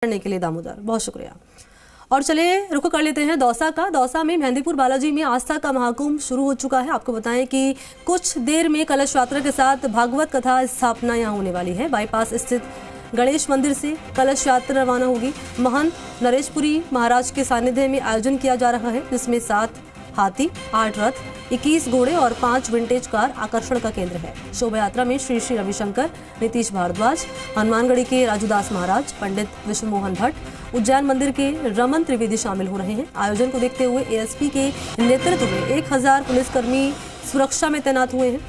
करने के लिए दामोदर, बहुत शुक्रिया। और चलिए रुख कर लेते हैं दौसा का। दौसा में मेहंदीपुर बालाजी में आस्था का महाकुंभ शुरू हो चुका है। आपको बताएं कि कुछ देर में कलश यात्रा के साथ भागवत कथा स्थापना यहां होने वाली है। बाईपास स्थित गणेश मंदिर से कलश यात्रा रवाना होगी। महंत नरेशपुरी महाराज के सानिध्य में आयोजन किया जा रहा है, जिसमें 7 हाथी, 8 रथ, 21 घोड़े और 5 विंटेज कार आकर्षण का केंद्र है। शोभा यात्रा में श्री श्री रविशंकर, नीतीश भारद्वाज, हनुमानगढ़ी के राजूदास महाराज, पंडित विश्वमोहन भट्ट, उज्जैन मंदिर के रमन त्रिवेदी शामिल हो रहे हैं। आयोजन को देखते हुए एएसपी के नेतृत्व में 1000 पुलिसकर्मी सुरक्षा में तैनात हुए हैं।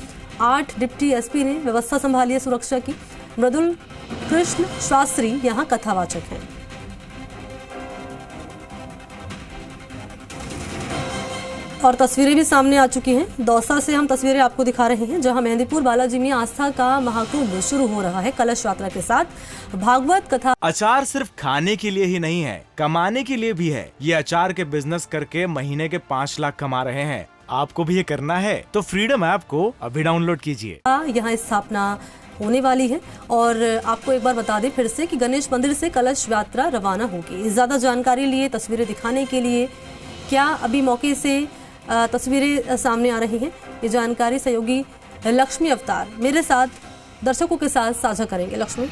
8 डिप्टी एसपी ने व्यवस्था संभाली है सुरक्षा की। मृदुल कृष्ण शास्त्री यहाँ कथावाचक हैं। और तस्वीरें भी सामने आ चुकी हैं। दौसा से हम तस्वीरें आपको दिखा रहे हैं, जहां मेहंदीपुर बालाजी में आस्था का महाकुंभ शुरू हो रहा है। कलश यात्रा के साथ भागवत कथा। अचार सिर्फ खाने के लिए ही नहीं है, कमाने के लिए भी है। ये अचार के बिजनेस करके महीने के 5 लाख कमा रहे हैं। आपको भी ये करना है तो फ्रीडम ऐप को अभी डाउनलोड कीजिए। यहाँ स्थापना होने वाली है और आपको एक बार बता दें फिर से कि गणेश मंदिर से कलश यात्रा रवाना होगी। ज्यादा जानकारी लिए तस्वीरें दिखाने के लिए क्या अभी मौके से तस्वीरें सामने आ रही हैं, ये जानकारी सहयोगी लक्ष्मी अवतार मेरे साथ दर्शकों के साथ साझा करेंगे। लक्ष्मी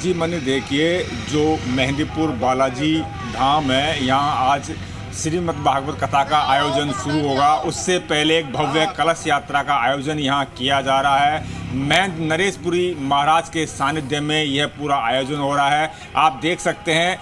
जी मनी, देखिए जो मेहंदीपुर बालाजी धाम है, यहाँ आज श्रीमद् भागवत कथा का आयोजन शुरू होगा। उससे पहले एक भव्य कलश यात्रा का आयोजन यहाँ किया जा रहा है। महंत नरेशपुरी महाराज के सानिध्य में यह पूरा आयोजन हो रहा है। आप देख सकते हैं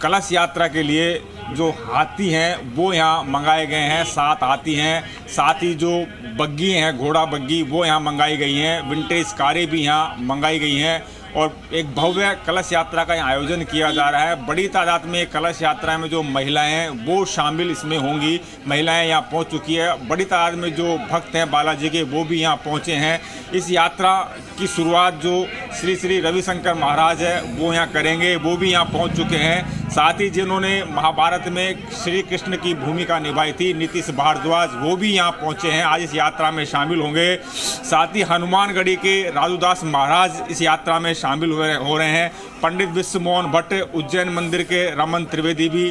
कलश यात्रा के लिए जो हाथी हैं वो यहाँ मंगाए गए हैं। 7 हाथी हैं, साथ ही जो बग्गी हैं, घोड़ा बग्गी, वो यहाँ मंगाई गई हैं। विंटेज कारें भी यहाँ मंगाई गई हैं और एक भव्य कलश यात्रा का यहाँ आयोजन किया जा रहा है। बड़ी तादाद में कलश यात्रा में जो महिलाएं हैं वो शामिल इसमें होंगी। महिलाएं यहाँ पहुँच चुकी है। बड़ी तादाद में जो भक्त हैं बालाजी के वो भी यहाँ पहुँचे हैं। इस यात्रा की शुरुआत जो श्री श्री रविशंकर महाराज है वो यहाँ करेंगे, वो भी यहाँ पहुँच चुके हैं। साथ ही जिन्होंने महाभारत में श्री कृष्ण की भूमिका निभाई थी, नीतीश भारद्वाज, वो भी यहाँ पहुँचे हैं, आज इस यात्रा में शामिल होंगे। साथ ही हनुमानगढ़ी के राजूदास महाराज इस यात्रा में शामिल हो रहे हैं। पंडित विश्वमोहन भट्ट, उज्जैन मंदिर के रमन त्रिवेदी भी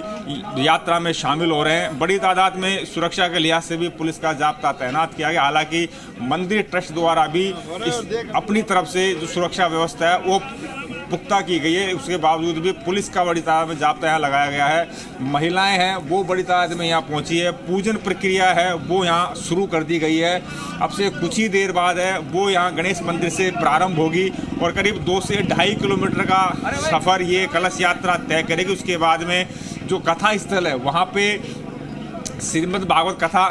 यात्रा में शामिल हो रहे हैं। बड़ी तादाद में सुरक्षा के लिहाज से भी पुलिस का जाब्ता तैनात किया गया। हालांकि मंदिर ट्रस्ट द्वारा भी अपनी तरफ से जो सुरक्षा व्यवस्था है वो पुख्ता की गई है। उसके बावजूद भी पुलिस का बड़ी तादाद में जाब्ता यहाँ लगाया गया है। महिलाएं हैं वो बड़ी तादाद में यहाँ पहुंची है। पूजन प्रक्रिया है वो यहाँ शुरू कर दी गई है। अब से कुछ ही देर बाद है वो यहाँ गणेश मंदिर से प्रारंभ होगी और करीब 2 से 2.5 किलोमीटर का सफ़र ये कलश यात्रा तय करेगी। उसके बाद में जो कथा स्थल है वहाँ पे श्रीमद् भागवत कथा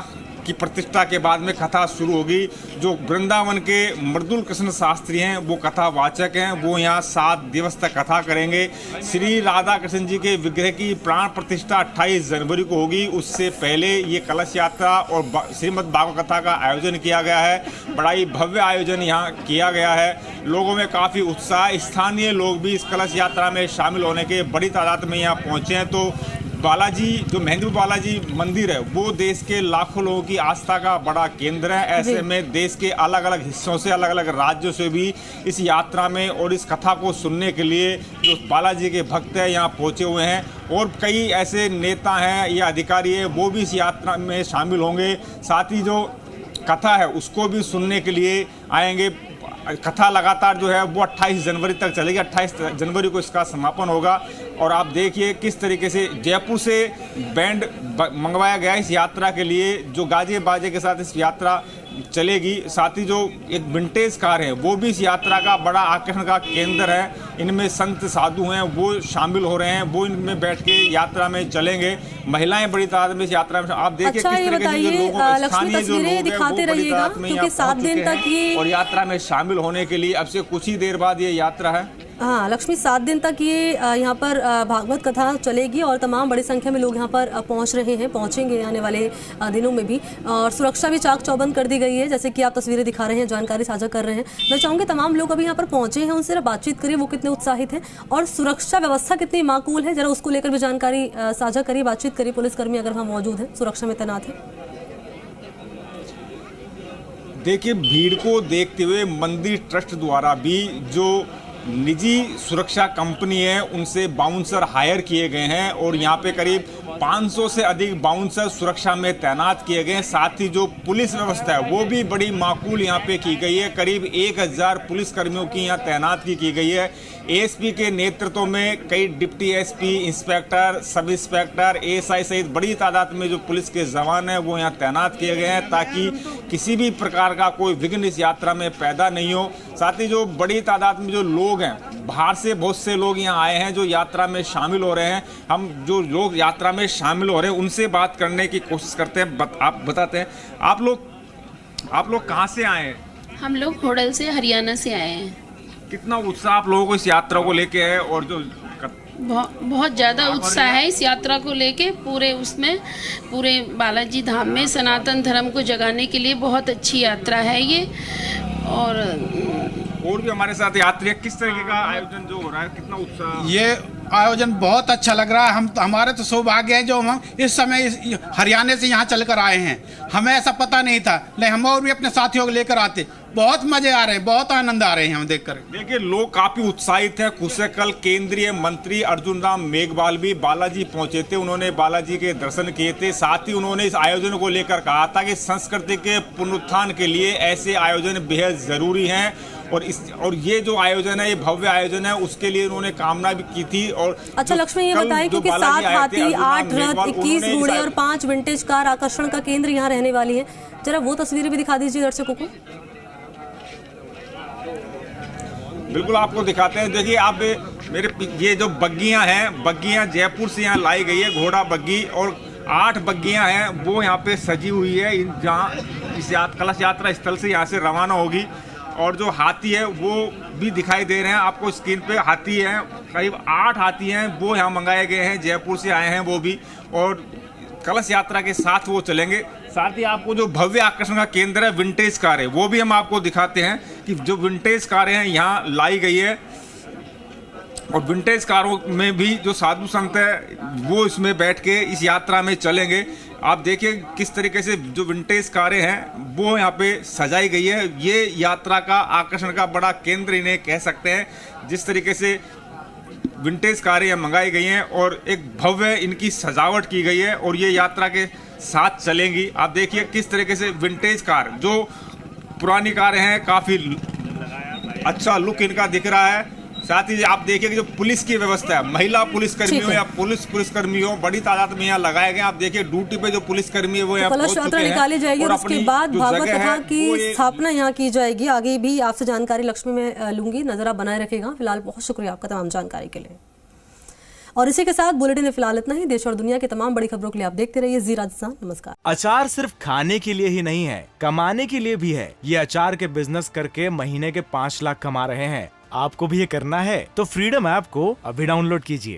की प्रतिष्ठा के बाद में कथा शुरू होगी। जो वृंदावन के मृदुल कृष्ण शास्त्री हैं वो कथावाचक हैं, वो यहाँ 7 दिवस तक कथा करेंगे। श्री राधा कृष्ण जी के विग्रह की प्राण प्रतिष्ठा 28 जनवरी को होगी। उससे पहले ये कलश यात्रा और श्रीमद् भागवत कथा का आयोजन किया गया है। बड़ा ही भव्य आयोजन यहाँ किया गया है। लोगों में काफ़ी उत्साह, स्थानीय लोग भी इस कलश यात्रा में शामिल होने के बड़ी तादाद में यहाँ पहुँचे हैं। तो बालाजी जो मेहंदीपुर बालाजी मंदिर है वो देश के लाखों लोगों की आस्था का बड़ा केंद्र है। ऐसे में देश के अलग अलग हिस्सों से, अलग अलग राज्यों से भी इस यात्रा में और इस कथा को सुनने के लिए जो बालाजी के भक्त हैं यहाँ पहुँचे हुए हैं। और कई ऐसे नेता हैं या अधिकारी हैं वो भी इस यात्रा में शामिल होंगे। साथ ही जो कथा है उसको भी सुनने के लिए आएंगे। कथा लगातार जो है वो 28 जनवरी तक चलेगी। 28 जनवरी को इसका समापन होगा। और आप देखिए किस तरीके से जयपुर से बैंड मंगवाया गया इस यात्रा के लिए, जो गाजे बाजे के साथ इस यात्रा चलेगी। साथ ही जो एक विंटेज कार है वो भी इस यात्रा का बड़ा आकर्षण का केंद्र है। इनमें संत साधु हैं वो शामिल हो रहे हैं, वो इनमें बैठ के यात्रा में चलेंगे। महिलाएं बड़ी तादाद में इस यात्रा में। आप देखिए अच्छा, किस तरीके से जो लोगों स्थानीय जो लोग हैं वो बड़ी तादाद में यहाँ पहुंच चुके हैं और यात्रा में शामिल होने के लिए अब से कुछ ही देर बाद ये यात्रा है। हाँ लक्ष्मी, 7 दिन तक ये यहाँ पर भागवत कथा चलेगी और तमाम बड़ी संख्या में लोग यहाँ पर पहुँच रहे हैं, पहुँचेंगे आने वाले दिनों में भी। और सुरक्षा भी चाक चौबंद कर दी गई है, जैसे कि आप तस्वीरें दिखा रहे हैं, जानकारी साझा कर रहे हैं। मैं चाहूँगी तमाम लोग अभी यहाँ पर पहुँचे हैं उनसे बातचीत करिए, वो कितने उत्साहित हैं और सुरक्षा व्यवस्था कितनी माकूल है, जरा उसको लेकर भी जानकारी साझा करिए, बातचीत करिए। पुलिसकर्मी अगर वहाँ मौजूद है, सुरक्षा में तैनात है। देखिए, भीड़ को देखते हुए मंदिर ट्रस्ट द्वारा भी जो निजी सुरक्षा कंपनी है उनसे बाउंसर हायर किए गए हैं और यहाँ पे करीब 500 से अधिक बाउंसर सुरक्षा में तैनात किए गए हैं। साथ ही जो पुलिस व्यवस्था है वो भी बड़ी माकूल यहाँ पे की गई है। करीब 1000 पुलिस कर्मियों की यहाँ तैनात की गई है। एएसपी के नेतृत्व में कई deputy SP, inspector, sub inspector, ASI सहित बड़ी तादाद में जो पुलिस के जवान हैं वो यहाँ तैनात किए गए हैं ताकि किसी भी प्रकार का कोई विघ्न इस यात्रा में पैदा नहीं हो। साथ ही जो बड़ी तादाद में जो लोग हैं, बाहर से बहुत से लोग यहाँ आए हैं जो यात्रा में शामिल हो रहे हैं। हम जो लोग यात्रा में शामिल हो रहे हैं उनसे बात करने की कोशिश करते हैं। आप बताते हैं, आप लोग कहाँ से आए हैं? हम लोग होडल से, हरियाणा से आए हैं। कितना उत्साह आप लोगों को इस यात्रा को लेके है? और जो बहुत ज़्यादा उत्साह है इस यात्रा को लेके। पूरे बालाजी धाम में सनातन धर्म को जगाने के लिए बहुत अच्छी यात्रा है ये। और भी हमारे साथ यात्री है। किस तरीके का आयोजन जो हो रहा है, कितना उत्साह? ये आयोजन बहुत अच्छा लग रहा है। हमारे तो सौभाग्य है जो हम इस समय हरियाणा से यहाँ चलकर आए हैं। हमें ऐसा पता नहीं था, लेकिन हम और भी अपने साथियों को लेकर आते। बहुत मजे आ रहे हैं, बहुत आनंद आ रहे हैं हम देखकर। देखिए, लोग काफी उत्साहित हैं। खुद से कल केंद्रीय मंत्री अर्जुन राम मेघवाल भी बालाजी पहुंचे थे। उन्होंने बालाजी के दर्शन किए थे। साथ ही उन्होंने इस आयोजन को लेकर कहा था कि संस्कृति के पुनरुत्थान के लिए ऐसे आयोजन बेहद जरूरी हैं और ये जो आयोजन है, ये भव्य आयोजन है, उसके लिए उन्होंने कामना भी की थी। और अच्छा लक्ष्मी, ये बताएं क्योंकि 7 हाथी, 8 रथ, 21 घोड़े और 5 विंटेज कार आकर्षण का केंद्र यहाँ रहने वाली है। जरा वो तस्वीरें भी दिखा दीजिए दर्शकों को। बिल्कुल, आपको दिखाते हैं। देखिए, आप ये जो बग्गियां हैं, बग्गियां जयपुर से यहाँ लाई गई है, घोड़ा बग्गी, और 8 बग्गियां हैं वो यहाँ पे सजी हुई है। जहाँ इस कलश यात्रा स्थल से यहाँ से रवाना होगी। और जो हाथी है वो भी दिखाई दे रहे हैं आपको स्क्रीन पे। हाथी हैं, करीब 8 हाथी हैं, वो यहाँ मंगाए गए हैं, जयपुर से आए हैं वो भी, और कलश यात्रा के साथ वो चलेंगे। साथ ही आपको जो भव्य आकर्षण का केंद्र है, विंटेज कारें, वो भी हम आपको दिखाते हैं कि जो विंटेज कारें हैं यहाँ लाई गई है। और विंटेज कारों में भी जो साधु संत है वो इसमें बैठ के इस यात्रा में चलेंगे। आप देखिए किस तरीके से जो विंटेज कारें हैं वो यहाँ पे सजाई गई है। ये यात्रा का आकर्षण का बड़ा केंद्र इन्हें कह सकते हैं। जिस तरीके से विंटेज कारें यहाँ मंगाई गई हैं और एक भव्य इनकी सजावट की गई है और ये यात्रा के साथ चलेंगी। आप देखिए किस तरीके से विंटेज कार, जो पुरानी कारें हैं, काफ़ी अच्छा लुक इनका दिख रहा है। साथ ही आप देखिए कि जो पुलिस की व्यवस्था है, महिला पुलिसकर्मियों या पुलिसकर्मियों बड़ी तादाद में यहाँ लगाए गए। आप देखिए ड्यूटी पे जो पुलिसकर्मी है वो यहाँ कलश यात्रा निकाली जाएगी और उसके बाद भागवत कथा की स्थापना यहाँ की जाएगी। आगे भी आपसे जानकारी लक्ष्मी में लूंगी, नजर आप बनाए रखेगा। फिलहाल बहुत शुक्रिया आपका तमाम जानकारी के लिए। और इसी के साथ बुलेटिन में फिलहाल इतना ही। देश और दुनिया की तमाम बड़ी खबरों के लिए आप देखते रहिए जी राजस्थान। नमस्कार। अचार सिर्फ खाने के लिए ही नहीं है, कमाने के लिए भी है। ये अचार के बिजनेस करके महीने के 5 लाख कमा रहे हैं। आपको भी ये करना है तो फ्रीडम ऐप को अभी डाउनलोड कीजिए।